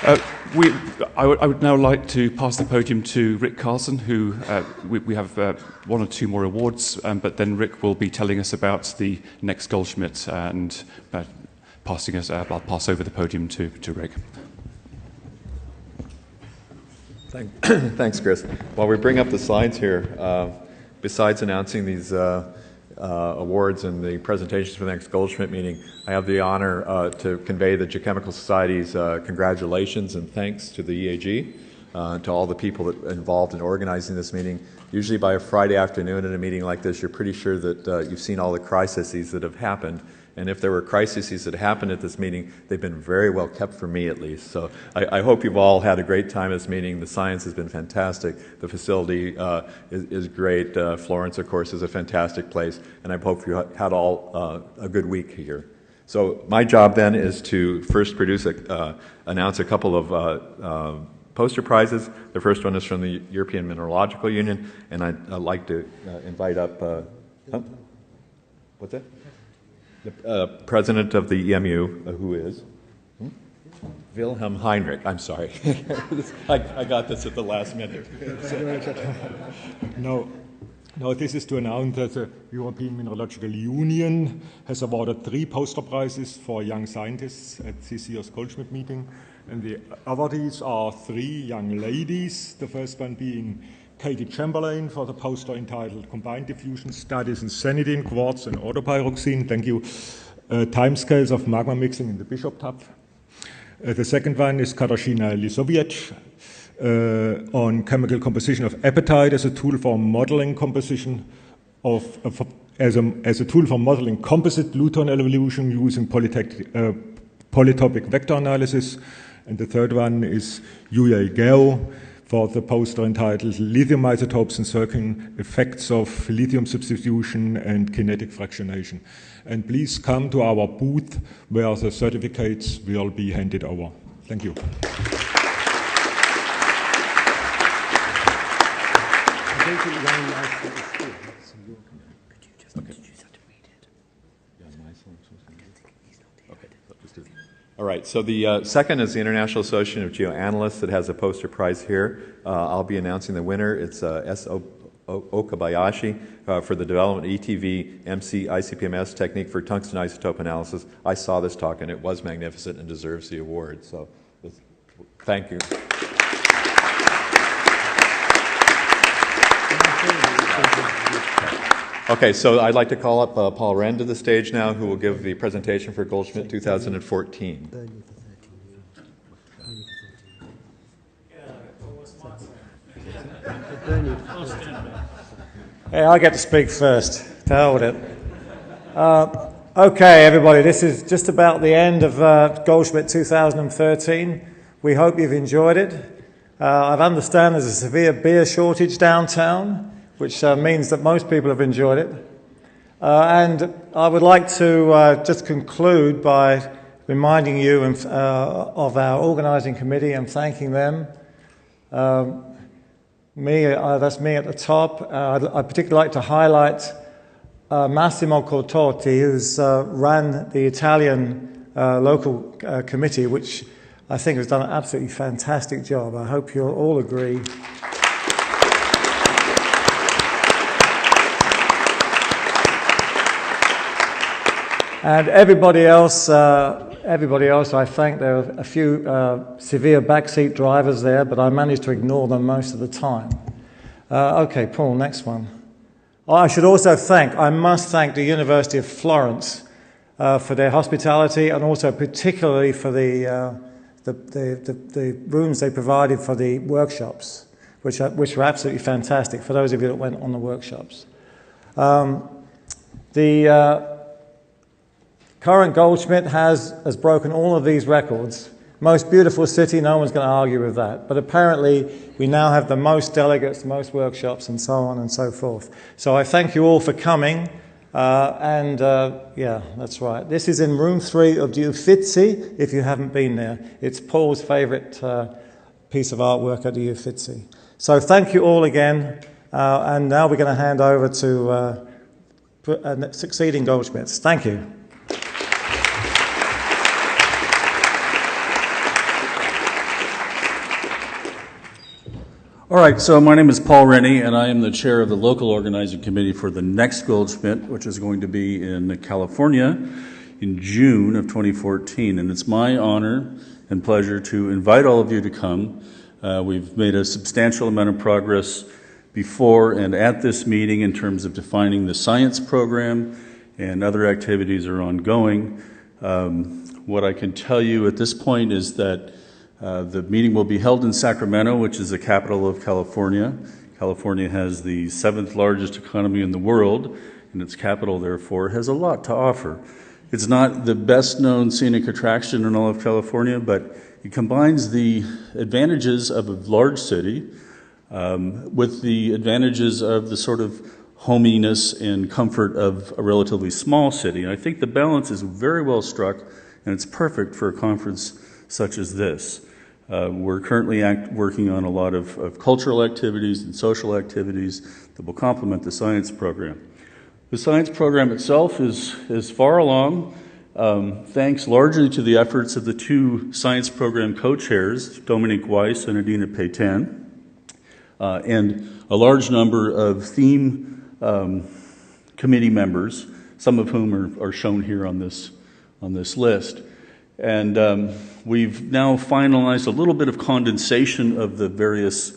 I would now like to pass the podium to Rick Carlson, who we have one or two more awards, but then Rick will be telling us about the next Goldschmidt, and I'll pass over the podium to Rick. Thanks, Chris. While we bring up the slides here, besides announcing these awards and the presentations for the next Goldschmidt meeting, I have the honor to convey the Geochemical Society's congratulations and thanks to the EAG, to all the people that involved in organizing this meeting. Usually by a Friday afternoon in a meeting like this, you're pretty sure that you've seen all the crises that have happened. And if there were crises that happened at this meeting, they've been very well kept for me at least. So I hope you've all had a great time at this meeting. The science has been fantastic. The facility is great. Florence, of course, is a fantastic place. And I hope you had all a good week here. So my job then is to first announce a couple of poster prizes. The first one is from the European Mineralogical Union. And I'd like to invite up... What's that? The president of the EMU, who is Wilhelm Heinrich. I'm sorry. I got this at the last minute. No, this is to announce that the European Mineralogical Union has awarded 3 poster prizes for young scientists at this year's Goldschmidt meeting. And the awardees are 3 young ladies, the first one being Katie Chamberlain for the poster entitled Combined Diffusion Studies in Sanidine, Quartz and Autopyroxene. Thank you. Timescales of magma mixing in the Bishop tub. The second one is Katarzyna Lisowiecz on chemical composition of apatite as a tool for modeling composition as a tool for modeling composite gluton evolution using polytopic vector analysis. And the third one is Yuya Gao for the poster entitled Lithium Isotopes and Certain Effects of Lithium Substitution and Kinetic Fractionation. And please come to our booth where the certificates will be handed over. Thank you. All right, so the second is the International Association of Geoanalysts that has a poster prize here. I'll be announcing the winner. It's S. Okabayashi for the development of ETV MC ICP-MS technique for tungsten isotope analysis. I saw this talk and it was magnificent and deserves the award. So thank you. Okay, so I'd like to call up Paul Wren to the stage now, who will give the presentation for Goldschmidt 2014. Hey, I get to speak first. To hell with it. Okay, everybody, this is just about the end of Goldschmidt 2013. We hope you've enjoyed it. I understand there's a severe beer shortage downtown, which means that most people have enjoyed it. And I would like to just conclude by reminding you of our organising committee and thanking them. That's me at the top. I'd particularly like to highlight Massimo Cortotti, who's ran the Italian local committee, which I think has done an absolutely fantastic job. I hope you'll all agree. And everybody else, I thank. There are a few severe backseat drivers there, but I managed to ignore them most of the time. Okay, Paul, next one. I should also I must thank the University of Florence for their hospitality and also particularly for the rooms they provided for the workshops, which were absolutely fantastic for those of you that went on the workshops. Current Goldschmidt has broken all of these records. Most beautiful city, no one's going to argue with that. But apparently, we now have the most delegates, most workshops, and so on and so forth. So I thank you all for coming. Yeah, that's right. This is in room 3 of the Uffizi, if you haven't been there. It's Paul's favourite piece of artwork at the Uffizi. So thank you all again. And now we're going to hand over to succeeding Goldschmidts. Thank you. All right, so my name is Paul Rennie, and I am the chair of the local organizing committee for the next Goldschmidt, which is going to be in California in June of 2014. And it's my honor and pleasure to invite all of you to come. We've made a substantial amount of progress before and at this meeting in terms of defining the science program, and other activities are ongoing. What I can tell you at this point is that the meeting will be held in Sacramento, which is the capital of California. California has the 7th largest economy in the world, and its capital, therefore, has a lot to offer. It's not the best-known scenic attraction in all of California, but it combines the advantages of a large city with the advantages of the sort of hominess and comfort of a relatively small city. And I think the balance is very well struck, and it's perfect for a conference such as this. We're currently working on a lot of cultural activities and social activities that will complement the science program. The science program itself is far along, thanks largely to the efforts of the 2 science program co-chairs, Dominique Weiss and Adina Paytan, and a large number of theme committee members, some of whom are shown here on this list. And we've now finalized a little bit of condensation of the various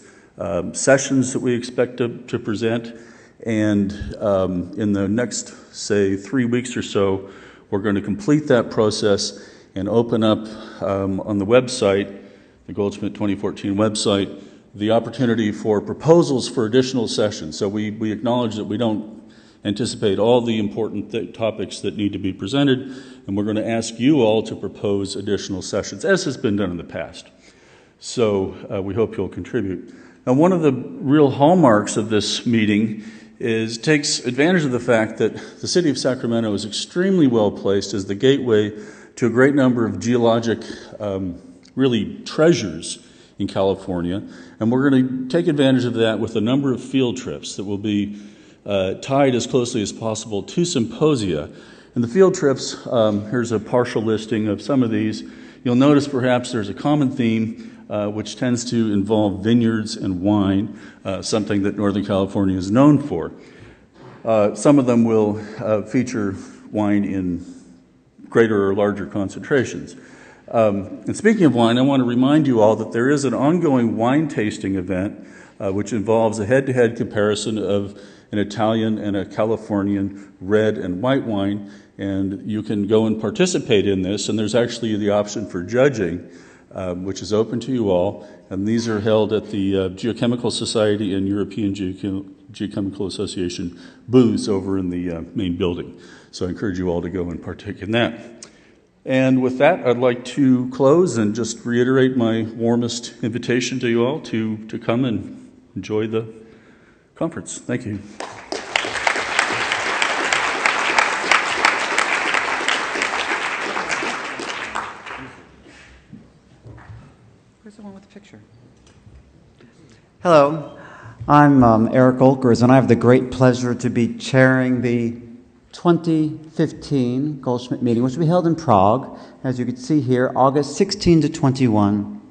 sessions that we expect to present. And in the next, say, 3 weeks or so, we're going to complete that process and open up on the website, the Goldschmidt2014 website, the opportunity for proposals for additional sessions. So we acknowledge that we don't anticipate all the important topics that need to be presented, and we're going to ask you all to propose additional sessions, as has been done in the past. So we hope you'll contribute. Now, one of the real hallmarks of this meeting takes advantage of the fact that the city of Sacramento is extremely well placed as the gateway to a great number of geologic really treasures in California, and we're going to take advantage of that with a number of field trips that will be tied as closely as possible to symposia. And the field trips, here's a partial listing of some of these. You'll notice perhaps there's a common theme which tends to involve vineyards and wine, something that Northern California is known for. Some of them will feature wine in greater or larger concentrations. And speaking of wine, I want to remind you all that there is an ongoing wine tasting event which involves a head-to-head comparison of an Italian and a Californian red and white wine, and you can go and participate in this, and there's actually the option for judging, which is open to you all, and these are held at the Geochemical Society and European Geochemical Association booths over in the main building. So I encourage you all to go and partake in that. And with that, I'd like to close and just reiterate my warmest invitation to you all to come and enjoy the conference. Thank you. Where's the one with the picture? Hello, I'm Eric Olkers, and I have the great pleasure to be chairing the 2015 Goldschmidt meeting, which will be held in Prague, as you can see here, August 16 to 21,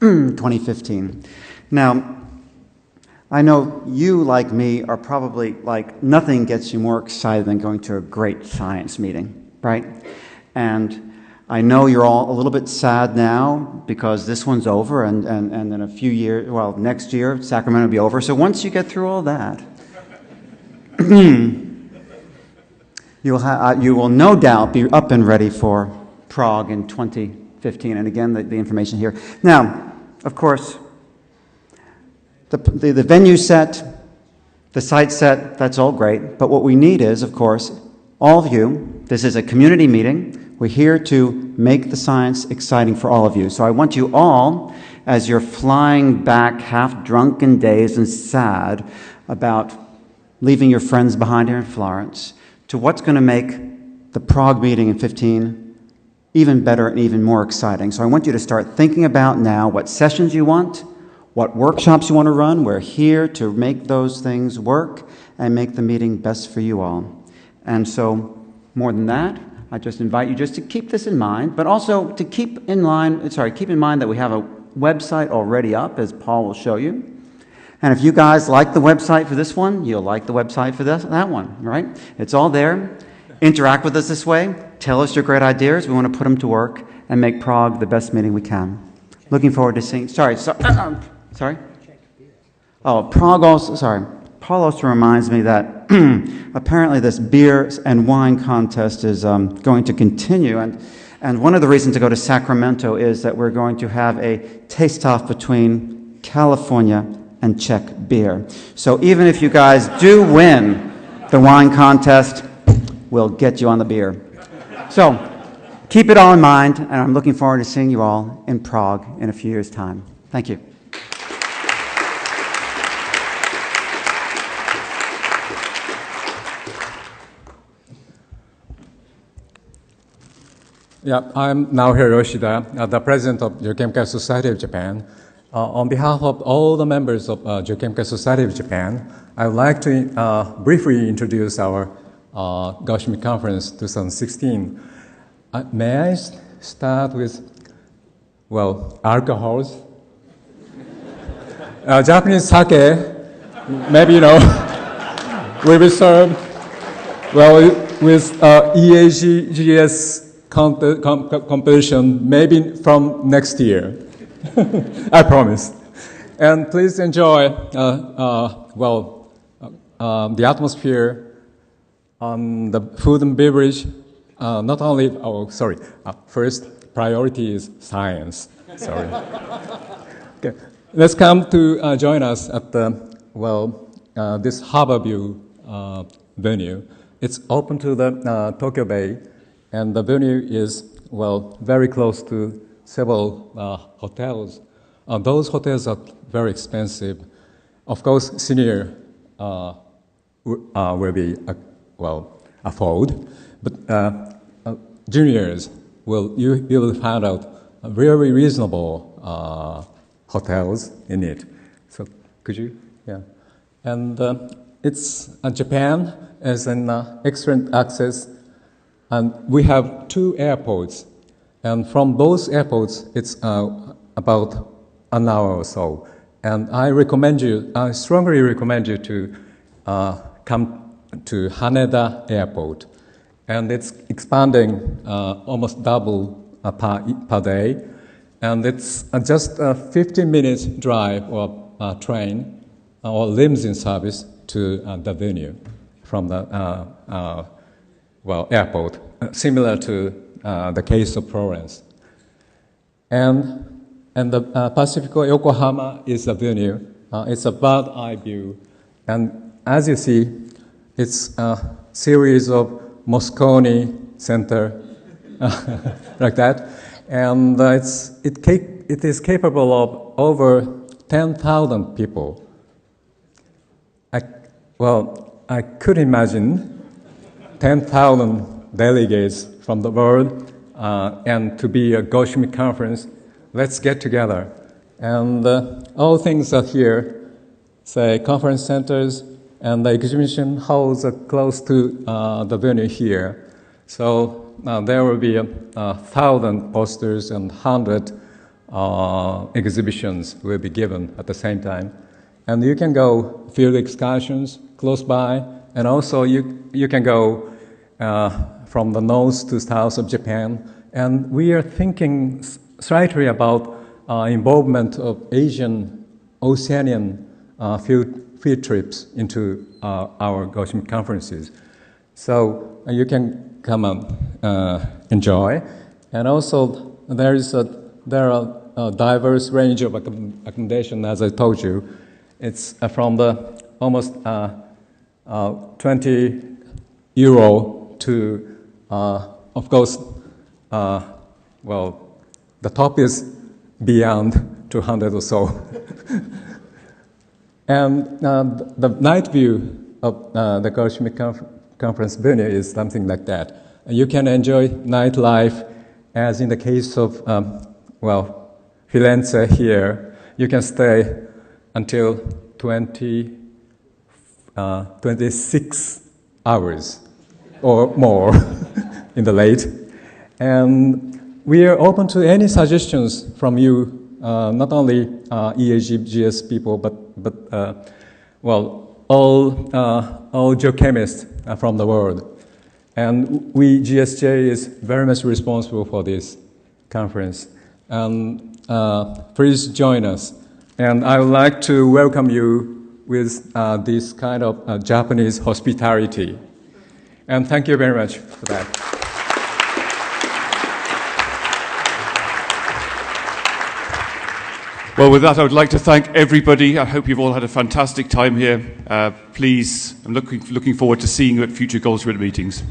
2015. Now, I know you, like me, are probably like, nothing gets you more excited than going to a great science meeting, right? And I know you're all a little bit sad now because this one's over, and in a few years, well, next year, Sacramento will be over. So once you get through all that, you will no doubt be up and ready for Prague in 2015. And again, the information here. Now, of course, the venue set, the site set, that's all great. But what we need is, of course, all of you. This is a community meeting. We're here to make the science exciting for all of you. So I want you all, as you're flying back half drunken, dazed, and sad about leaving your friends behind here in Florence, to what's going to make the Prague meeting in 15 even better and even more exciting. So I want you to start thinking about now what sessions you want, what workshops you want to run. We're here to make those things work and make the meeting best for you all. And so, more than that, I just invite you just to keep this in mind, but also to keep in mind that we have a website already up, as Paul will show you. And if you guys like the website for this one, you'll like the website for that one, right? It's all there. Interact with us this way. Tell us your great ideas. We want to put them to work and make Prague the best meeting we can. Looking forward to seeing... Sorry. Oh, Prague also... Sorry. Paul also reminds me that apparently this beer and wine contest is going to continue. And one of the reasons to go to Sacramento is that we're going to have a taste-off between California and Czech beer. So even if you guys do win the wine contest, we'll get you on the beer. So keep it all in mind, and I'm looking forward to seeing you all in Prague in a few years' time. Thank you. Yeah, I'm Naohiro Yoshida, the president of Geochemical Society of Japan. On behalf of all the members of Geochemical Society of Japan, I would like to briefly introduce our Goldschmidt Conference 2016. May I start with, well, alcohols? Japanese sake, maybe you know, will be served, well, with EAGGS competition, maybe from next year. I promise. And please enjoy, the atmosphere, the food and beverage. Not only, first priority is science. Sorry. Okay, let's come to join us at the, this Harborview venue. It's open to the Tokyo Bay. And the venue is, very close to several hotels. Those hotels are very expensive. Of course, senior will be, afford. But juniors, you will find out very reasonable hotels in it. So could you? Yeah. And it's Japan as an excellent access. And we have 2 airports, and from those airports, it's about an hour or so. And I strongly recommend you to come to Haneda Airport. And it's expanding almost double per day. And it's just a 15 minutes drive or train or limousine service to the venue from the airport, similar to the case of Florence. And the Pacifico Yokohama is the venue. It's a bird eye view. And as you see, it's a series of Moscone Center, like that. And it is capable of over 10,000 people. I could imagine 10,000 delegates from the world, and to be a Goldschmidt conference, let's get together. And all things are here, say conference centers and the exhibition halls are close to the venue here. So there will be 1,000 posters and 100 exhibitions will be given at the same time. And you can go field excursions close by, and also you can go from the north to south of Japan. And we are thinking slightly about involvement of Asian, Oceanian field trips into our Goldschmidt conferences. So you can come and enjoy. And also there are a diverse range of accommodation, as I told you. It's from the almost 20 euro to, of course, the top is beyond 200 or so. And the night view of the Goldschmidt conference venue is something like that. You can enjoy nightlife, as in the case of, Firenze here. You can stay until 26 hours or more in the late. And we are open to any suggestions from you, not only EAGGS people, but but well, all geochemists from the world. And we, GSJ, is very much responsible for this conference. And please join us. And I would like to welcome you with this kind of Japanese hospitality. And thank you very much for that. Well, with that, I would like to thank everybody. I hope you've all had a fantastic time here. Please, I'm looking forward to seeing you at future Goldschmidt meetings.